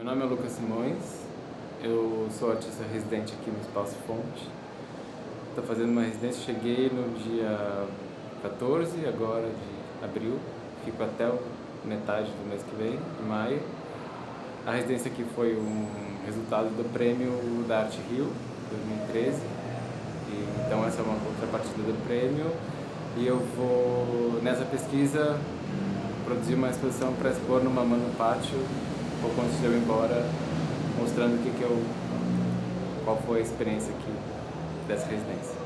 Meu nome é Lucas Simões, eu sou artista residente aqui no Espaço Fonte. Estou fazendo uma residência, cheguei no dia 14 agora de abril, fico até metade do mês que vem, de maio. A residência aqui foi um resultado do prêmio da Arte Rio, 2013, então essa é uma contrapartida do prêmio. E eu vou, nessa pesquisa, produzir uma exposição para expor no Mamã no Pátio, pouco antes de eu ir embora, mostrando qual foi a experiência aqui dessa residência.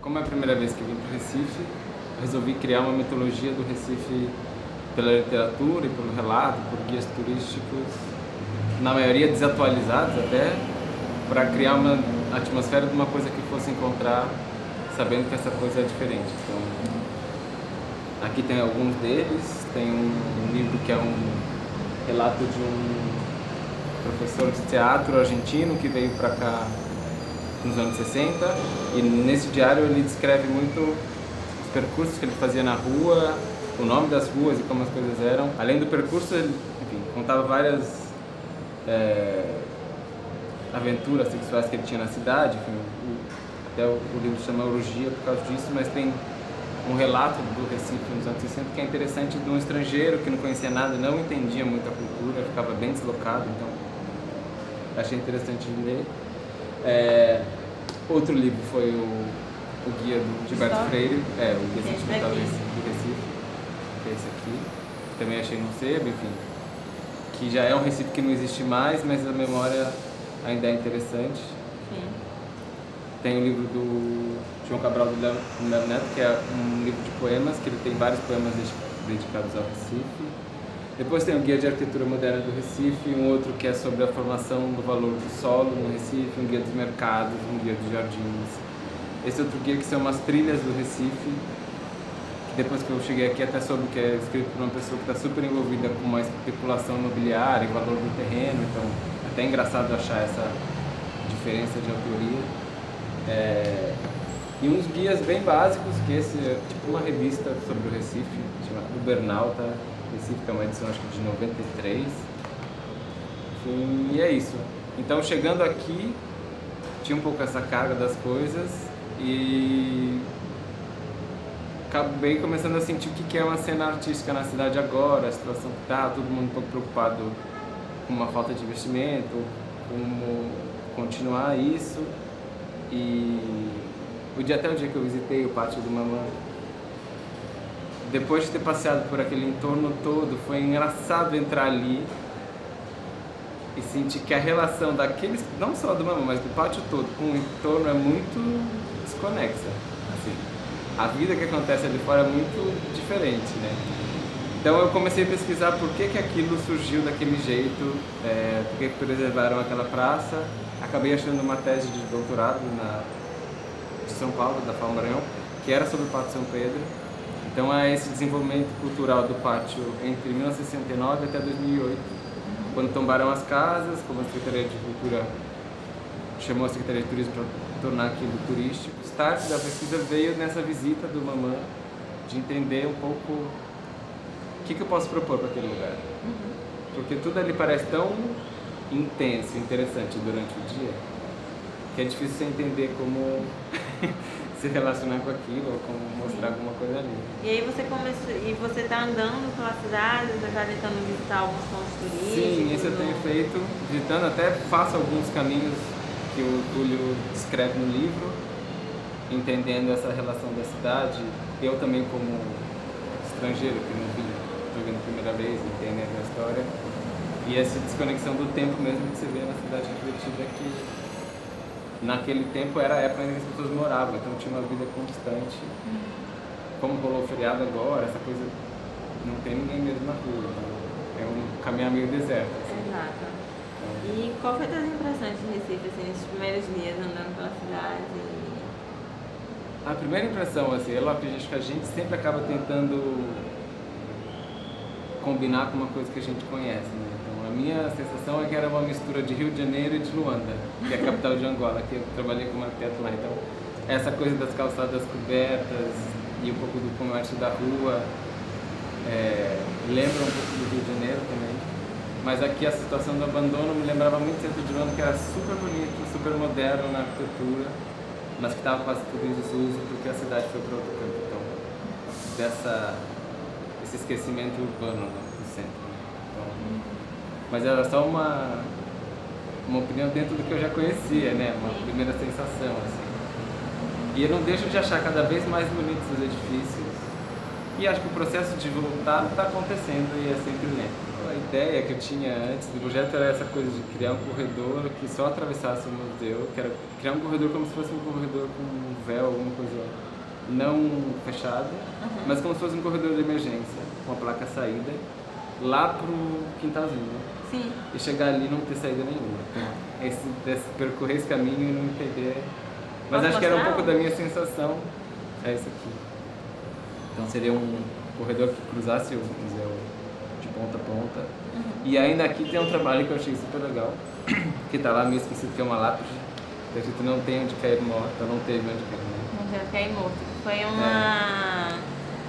Como é a primeira vez que vim para o Recife, resolvi criar uma mitologia do Recife pela literatura e pelo relato, por guias turísticos, na maioria desatualizados até, para criar uma atmosfera de uma coisa que fosse encontrar, sabendo que essa coisa é diferente. Então, aqui tem alguns deles, tem um livro que é um relato de um professor de teatro argentino que veio para cá nos anos 60, e nesse diário ele descreve muito os percursos que ele fazia na rua, o nome das ruas e como as coisas eram. Além do percurso, ele, enfim, contava várias aventuras sexuais que ele tinha na cidade, enfim, até o livro se chama Orgia por causa disso, mas tem um relato do Recife nos anos 60 que é interessante, de um estrangeiro que não conhecia nada, não entendia muito a cultura, ficava bem deslocado, então achei interessante de ler. Outro livro foi o Guia do Gilberto Freire, o Guia Sentimental do Recife, que é esse aqui, também achei no sebo, enfim, que já é um Recife que não existe mais, mas a memória ainda é interessante. Sim. Tem o livro do João Cabral do Melo Neto, que é um livro de poemas, que ele tem vários poemas dedicados ao Recife. Depois tem o Guia de Arquitetura Moderna do Recife, um outro que é sobre a formação do valor do solo no Recife, um guia dos mercados, um guia dos jardins. Esse outro guia que são umas trilhas do Recife, que depois que eu cheguei aqui até soube que é escrito por uma pessoa que está super envolvida com uma especulação imobiliária e valor do terreno, então até é engraçado achar essa diferença de autoria. E uns guias bem básicos, que esse é tipo uma revista sobre o Recife, chamada Ubernauta Recife, que é uma edição acho que de 93. Enfim, e é isso. Então, chegando aqui, tinha um pouco essa carga das coisas e acabei começando a sentir o que é uma cena artística na cidade agora, a situação que está, todo mundo um pouco preocupado com uma falta de investimento, como continuar isso. E até o dia que eu visitei o Pátio do Mamã, depois de ter passeado por aquele entorno todo, foi engraçado entrar ali e sentir que a relação daqueles, não só do Mamã, mas do pátio todo, com o entorno é muito desconexa. Assim, a vida que acontece ali fora é muito diferente, né? Então eu comecei a pesquisar por que aquilo surgiu daquele jeito, por que preservaram aquela praça. Acabei achando uma tese de doutorado de São Paulo, da FAO Maranhão, que era sobre o Pátio São Pedro. Então é esse desenvolvimento cultural do pátio entre 1969 até 2008, quando tombaram as casas, como a Secretaria de Cultura chamou a Secretaria de Turismo para tornar aquilo turístico. O start da pesquisa veio nessa visita do Mamã, de entender um pouco o que eu posso propor para aquele lugar. Porque tudo ali parece tão intenso, interessante durante o dia, que é difícil você entender como se relacionar com aquilo ou como mostrar alguma coisa ali. E aí você está andando pela cidade, você está tentando visitar alguns pontos turísticos? Sim, isso eu tenho feito, visitando, até faço alguns caminhos que o Túlio descreve no livro, entendendo essa relação da cidade, eu também como estrangeiro, que não vim, estou vendo a primeira vez, entendendo a história, e essa desconexão do tempo mesmo que você vê na cidade refletida, que naquele tempo era a época em que as pessoas moravam, então tinha uma vida constante. Como rolou o feriado agora, essa coisa, não tem ninguém mesmo na rua, então é um caminhar meio deserto. Assim. Exato. E qual foi a tua impressão de Recife, assim, nesses primeiros dias andando pela cidade? A primeira impressão, assim, é lógico que a gente sempre acaba tentando combinar com uma coisa que a gente conhece, né? Então, a minha sensação é que era uma mistura de Rio de Janeiro e de Luanda, que é a capital de Angola, que eu trabalhei como arquiteto lá. Então, essa coisa das calçadas cobertas e um pouco do comércio da rua, lembra um pouco do Rio de Janeiro também. Mas aqui a situação do abandono me lembrava muito o centro de Luanda, que era super bonito, super moderno na arquitetura, mas que estava quase tudo em desuso porque a cidade foi para outro canto. Então, esse esquecimento urbano, né, do centro. Então, mas era só uma opinião dentro do que eu já conhecia, né? Uma primeira sensação, assim. E eu não deixo de achar cada vez mais bonitos os edifícios. E acho que o processo de voltar está acontecendo e é sempre lento. A ideia que eu tinha antes do projeto era essa coisa de criar um corredor que só atravessasse o museu, que era criar um corredor como se fosse um corredor com um véu, alguma coisa não fechada, mas como se fosse um corredor de emergência, com a placa saída, lá pro quintalzinho. Sim. E chegar ali e não ter saída nenhuma. Percorrer esse caminho e não entender. Mas acho que era um pouco da minha sensação. É isso aqui. Então seria um corredor que cruzasse o museu de ponta a ponta. E ainda aqui tem um trabalho que eu achei super legal, que tá lá meio esquecido, que é uma lápide. Que a gente não tem onde cair morto, não teve onde cair morto. Não teve onde cair morto. Foi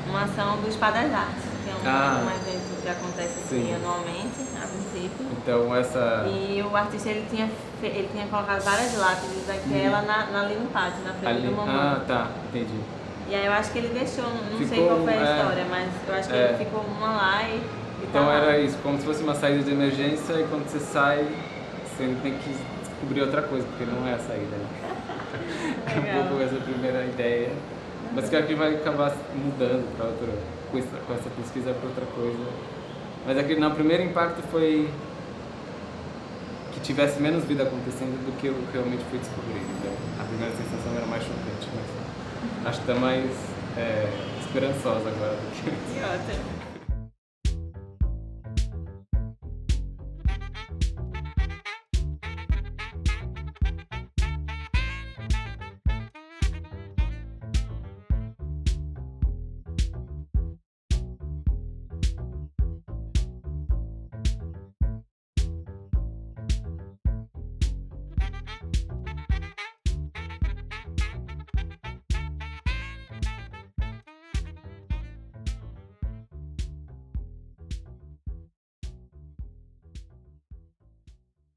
uma ação do Espadas Artes, que é um evento que acontece assim, anualmente, a princípio. Então essa... E o artista ele tinha colocado várias lápides daquela ali no pátio, na frente do Mamãe. Ah, tá, entendi. E aí eu acho que ele deixou, não sei qual foi a história, mas eu acho que ele ficou uma lá e então tá era lá. isso, como se fosse uma saída de emergência e quando você sai, você tem que descobrir outra coisa, porque não é a saída. Né? É um pouco essa primeira ideia, mas que aqui vai acabar mudando para outra, com essa pesquisa para outra coisa. Mas aqui no primeiro impacto foi que tivesse menos vida acontecendo do que eu realmente fui descobrir. Então a primeira sensação era mais chocante, mas acho que está mais esperançosa agora do que... Que ótimo.